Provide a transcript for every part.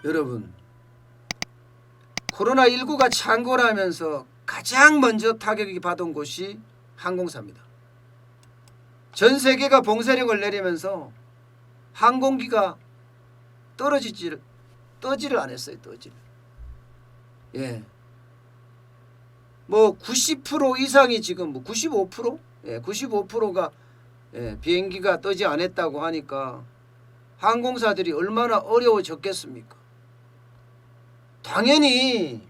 여러분, 코로나19가 창궐하면서 가장 먼저 타격이 받은 곳이 항공사입니다. 전 세계가 봉쇄력을 내리면서 항공기가 떠지를 안 했어요. 떠지를. 예. 뭐 90% 이상이 지금 뭐 95%? 예, 95%가 비행기가 떠지 않았다고 하니까 항공사들이 얼마나 어려워졌겠습니까? 당연히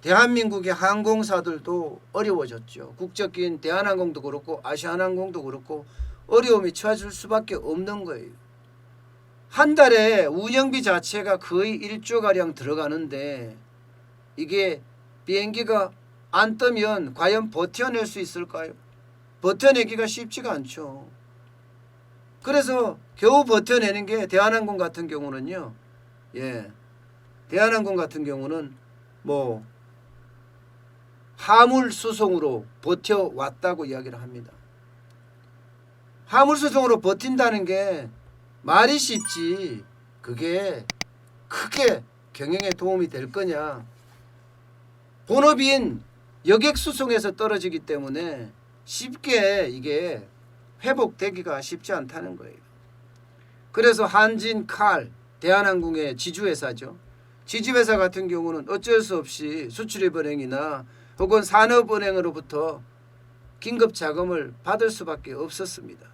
대한민국의 항공사들도 어려워졌죠. 국적기인 대한항공도 그렇고 아시아나항공도 그렇고 어려움이 처해질 수밖에 없는 거예요. 한 달에 운영비 자체가 거의 1조가량 들어가는데 이게 비행기가 안 뜨면 과연 버텨낼 수 있을까요? 버텨내기가 쉽지가 않죠. 그래서 겨우 버텨내는 게 대한항공 같은 경우는요. 대한항공 같은 경우는 뭐 화물수송으로 버텨왔다고 이야기를 합니다. 화물수송으로 버틴다는 게 말이 쉽지 그게 크게 경영에 도움이 될 거냐. 본업인 여객수송에서 떨어지기 때문에 쉽게 이게 회복되기가 쉽지 않다는 거예요. 그래서 한진칼 대한항공의 지주회사죠. 지주회사 같은 경우는 어쩔 수 없이 수출입은행이나 혹은 산업은행으로부터 긴급 자금을 받을 수밖에 없었습니다.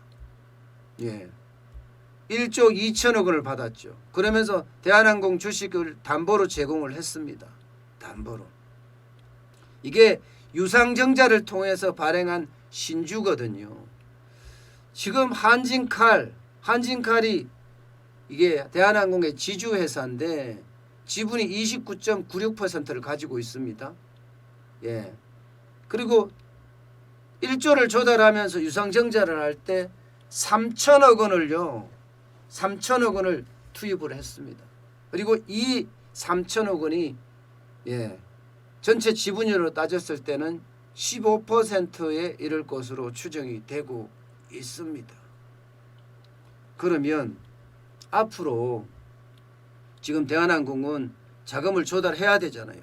1조 2천억 원을 받았죠. 그러면서 대한항공 주식을 담보로 제공을 했습니다. 담보로. 이게 유상증자를 통해서 발행한 신주거든요. 지금 한진칼이 이게 대한항공의 지주회사인데 지분이 29.96%를 가지고 있습니다. 그리고 1조를 조달하면서 유상증자를 할 때 3천억 원을 투입을 했습니다. 그리고 이 3천억 원이 전체 지분율로 따졌을 때는 15%에 이를 것으로 추정이 되고 있습니다. 그러면 앞으로 지금 대한항공은 자금을 조달해야 되잖아요.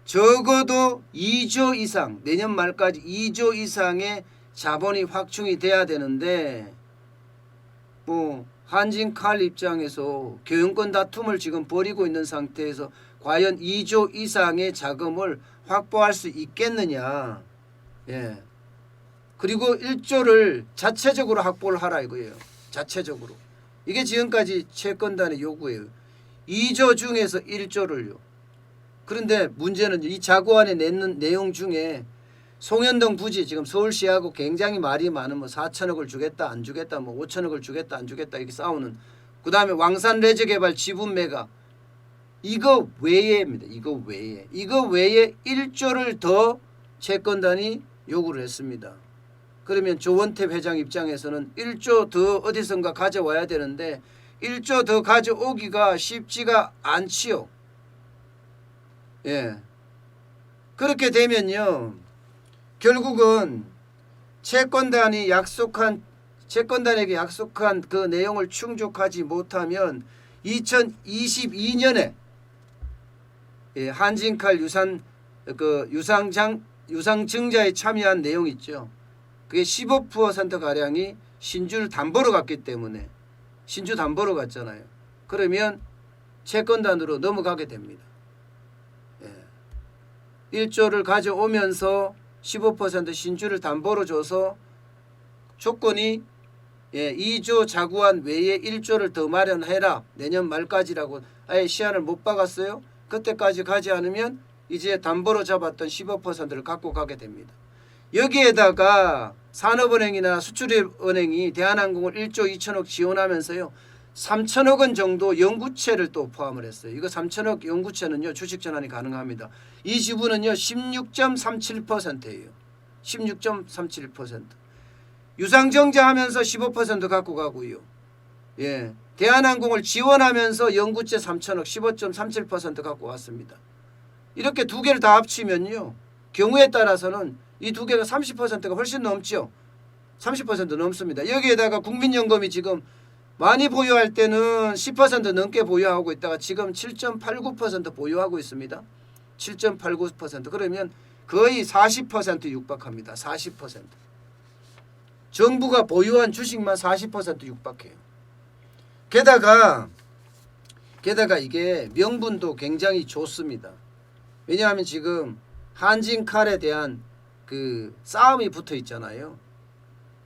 적어도 2조 이상, 내년 말까지 2조 이상의 자본이 확충이 돼야 되는데 뭐 한진칼 입장에서 경영권 다툼을 지금 벌이고 있는 상태에서 과연 2조 이상의 자금을 확보할 수 있겠느냐. 그리고 1조를 자체적으로 확보를 하라 이거예요. 자체적으로. 이게 지금까지 채권단의 요구예요. 2조 중에서 1조를요. 그런데 문제는 이 자구안에 냈는 내용 중에 송현동 부지 지금 서울시하고 굉장히 말이 많은 뭐 4천억을 주겠다 안 주겠다 뭐 5천억을 주겠다 안 주겠다 이렇게 싸우는 그 다음에 왕산 레저개발 지분 매각 이거 외에입니다. 이거 외에 1조를 더 채권단이 요구를 했습니다. 그러면 조원태 회장 입장에서는 1조 더 어디선가 가져와야 되는데 1조 더 가져오기가 쉽지가 않지요. 그렇게 되면요. 결국은 채권단에게 약속한 그 내용을 충족하지 못하면 2022년에 한진칼 유상증자에 참여한 내용 있죠. 그게 15% 가량이 신주를 담보로 갔기 때문에 신주 담보로 갔잖아요. 그러면 채권단으로 넘어가게 됩니다. 1조를 가져오면서 15% 신주를 담보로 줘서 조건이 2조 자구안 외에 1조를 더 마련해라. 내년 말까지라고 아예 시한을 못 박았어요. 그때까지 가지 않으면 이제 담보로 잡았던 15%를 갖고 가게 됩니다. 여기에다가 산업은행이나 수출입은행이 대한항공을 1조 2천억 지원하면서요. 3천억 원 정도 연구체를 또 포함을 했어요. 이거 3천억 연구체는요. 주식 전환이 가능합니다. 이 지분은요. 16.37%예요. 16.37%. 유상증자하면서 15% 갖고 가고요. 대한항공을 지원하면서 연구체 3천억 15.37% 갖고 왔습니다. 이렇게 두 개를 다 합치면요. 경우에 따라서는 이 두 개가 30%가 훨씬 넘죠. 30% 넘습니다. 여기에다가 국민연금이 지금 많이 보유할 때는 10% 넘게 보유하고 있다가 지금 7.89% 보유하고 있습니다. 7.89%. 그러면 거의 40% 육박합니다. 40%. 정부가 보유한 주식만 40% 육박해요. 게다가 이게 명분도 굉장히 좋습니다. 왜냐하면 지금 한진칼에 대한 그 싸움이 붙어 있잖아요.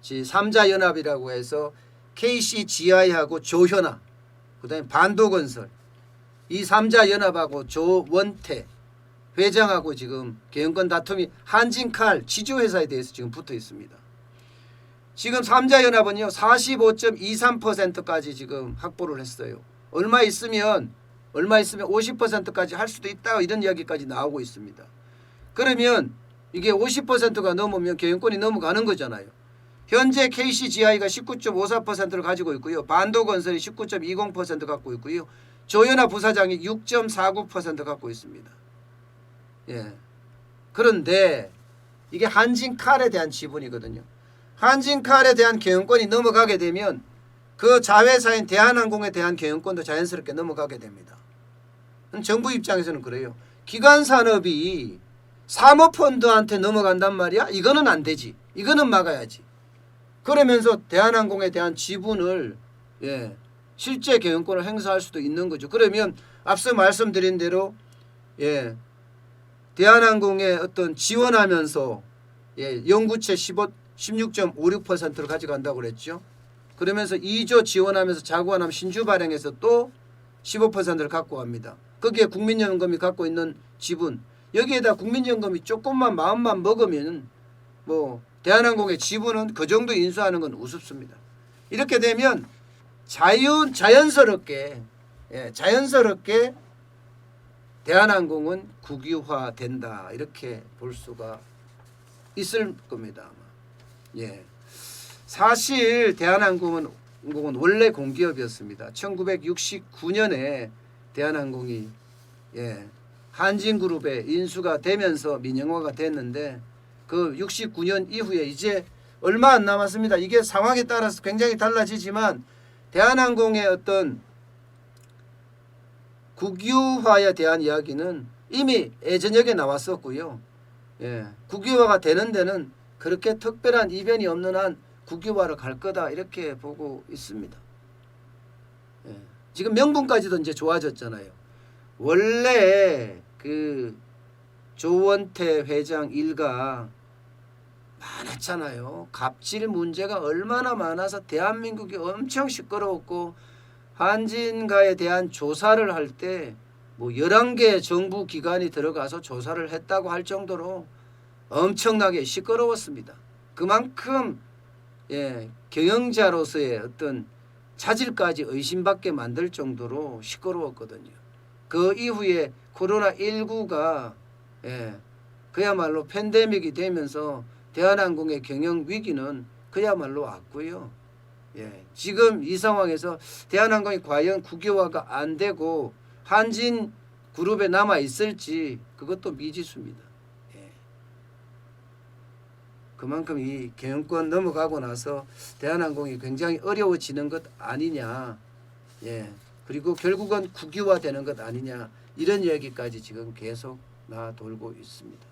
3자 연합이라고 해서 KCGI하고 조현아, 그다음에 반도건설, 이 3자 연합하고 조원태 회장하고 지금 경영권 다툼이 한진칼 지주회사에 대해서 지금 붙어 있습니다. 지금 3자 연합은요 45.23%까지 지금 확보를 했어요. 얼마 있으면 50%까지 할 수도 있다, 이런 이야기까지 나오고 있습니다. 그러면 이게 50%가 넘으면 경영권이 넘어가는 거잖아요. 현재 KCGI가 19.54%를 가지고 있고요. 반도건설이 19.20% 갖고 있고요. 조현아 부사장이 6.49% 갖고 있습니다. 예. 그런데 이게 한진칼에 대한 지분이거든요. 한진칼에 대한 경영권이 넘어가게 되면 그 자회사인 대한항공에 대한 경영권도 자연스럽게 넘어가게 됩니다. 정부 입장에서는 그래요. 기관산업이 사모펀드한테 넘어간단 말이야? 이거는 안 되지. 이거는 막아야지. 그러면서 대한항공에 대한 지분을 실제 경영권을 행사할 수도 있는 거죠. 그러면 앞서 말씀드린 대로 대한항공에 어떤 지원하면서 영구채 16.56%를 가져간다고 그랬죠. 그러면서 2조 지원하면서 자구안함 신주 발행해서 또 15%를 갖고 갑니다. 거기에 국민연금이 갖고 있는 지분, 여기에다 국민연금이 조금만 마음만 먹으면 뭐 대한항공의 지분은 그 정도 인수하는 건 우습습니다. 이렇게 되면 자연스럽게 대한항공은 국유화된다, 이렇게 볼 수가 있을 겁니다. 아마. 사실 대한항공은 원래 공기업이었습니다. 1969년에 대한항공이 한진그룹에 인수가 되면서 민영화가 됐는데 그 69년 이후에 이제 얼마 안 남았습니다. 이게 상황에 따라서 굉장히 달라지지만 대한항공의 어떤 국유화에 대한 이야기는 이미 예전역에 나왔었고요. 국유화가 되는 데는 그렇게 특별한 이변이 없는 한 국유화를 갈 거다, 이렇게 보고 있습니다. 지금 명분까지도 이제 좋아졌잖아요. 원래 그 조원태 회장 일가 많았잖아요. 갑질 문제가 얼마나 많아서 대한민국이 엄청 시끄러웠고, 한진가에 대한 조사를 할 때 뭐 11개 정부 기관이 들어가서 조사를 했다고 할 정도로 엄청나게 시끄러웠습니다. 그만큼 경영자로서의 어떤 자질까지 의심받게 만들 정도로 시끄러웠거든요. 그 이후에 코로나19가 그야말로 팬데믹이 되면서 대한항공의 경영 위기는 그야말로 왔고요. 지금 이 상황에서 대한항공이 과연 국유화가 안 되고 한진그룹에 남아 있을지, 그것도 미지수입니다. 그만큼 이 경영권 넘어가고 나서 대한항공이 굉장히 어려워지는 것 아니냐, 그리고 결국은 국유화 되는 것 아니냐, 이런 이야기까지 지금 계속 돌고 있습니다.